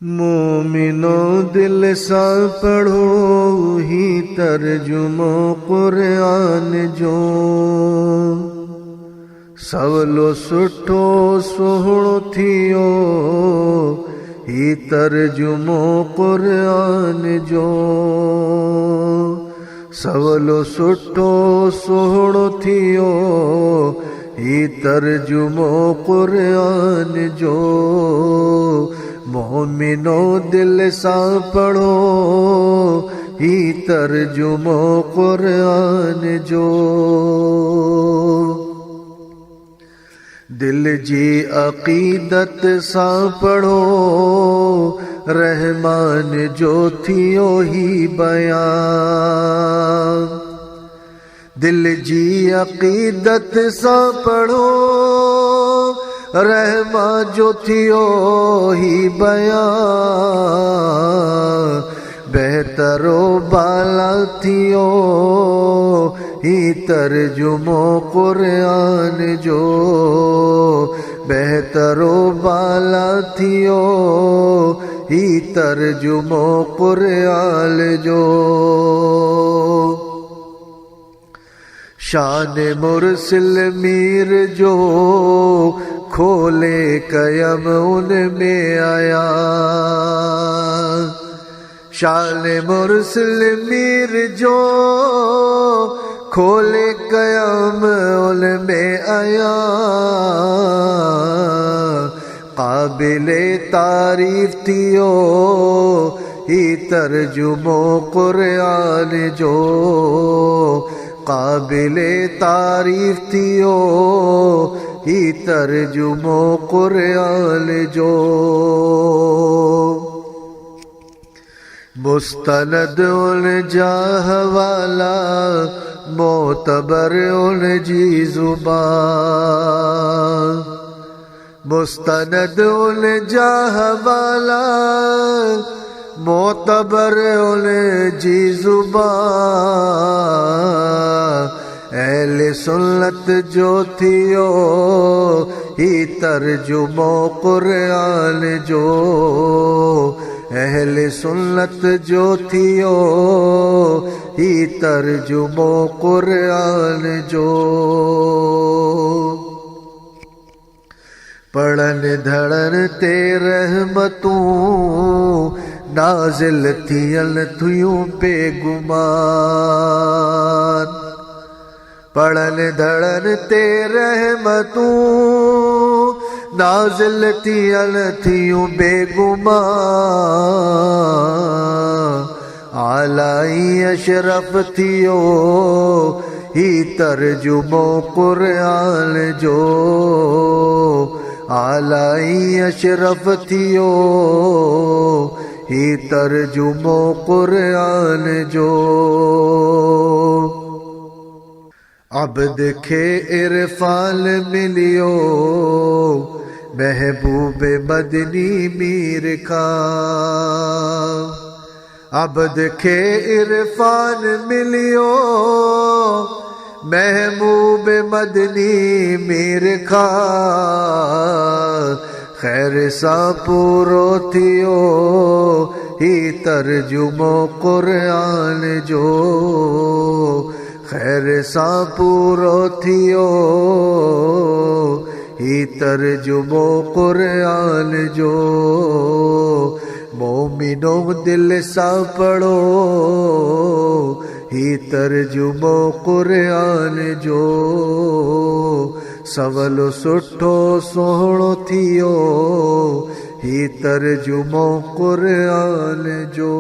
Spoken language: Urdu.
مومنو دل سا پڑھو ہی ترجمہ قرآن جو سولو سٹھو سہڑو تھیو ہی ترجمہ قرآن جو سولو سٹھو سہڑو تھیو ہی ترجمہ قرآن جو مومنو دل سا پڑھو ہی ترجمہ قرآن جو دل جی عقیدت سا پڑھو رحمان جو تھیو ہی بیان دل جی عقیدت سا پڑھو رحمان جو تھیو ہی بیان بہتر و بالا تھیو ہی ترجمہ قرآن جو بہتر و بالا تھیو ہی ترجمہ قرآن جو شان مرسل میر جو کھولے قیم ان میں آیا شان مرسل میر جو کھولے قیم ان میں آیا قابل تعریف تھیو ہی ترجمہ قرآن جو قابل تعریف تھیو ہی ترجمہ قرآن جو مستند ان جاہ والا معتبر ان جی زبان مستند ان جاہ والا معتبر ان جی زبان اہل سنت جو تھیو ہی ترجمہ قرآن جو اہل سنت جو تھیو ہی ترجمہ قرآن جو پڑھن دھڑن تے رحمتوں نازل تھیل تھیوں بے گمان پڑھن دھڑن تے رحمتوں نازل تھیل تھیوں بے گمان اعلی اشرف تھیو ہی ترجمہ قرآن جو اعلی اشرف تھیو ہی ترجمہ قرآن جو عبد کے عرفان ملیو محبوب مدنی میر کا عبد کے عرفان ملیو محبوب مدنی میر کا خیر سا پورو تھیو ہی ترجمہ قرآن جو خیر سا پورو تھیو ہی ترجمہ قرآن جو مومنو دل سا پڑھو ہی ترجمہ قرآن جو سولو سٹھو سہڑو تھیو ہی ترجمہ قرآن جو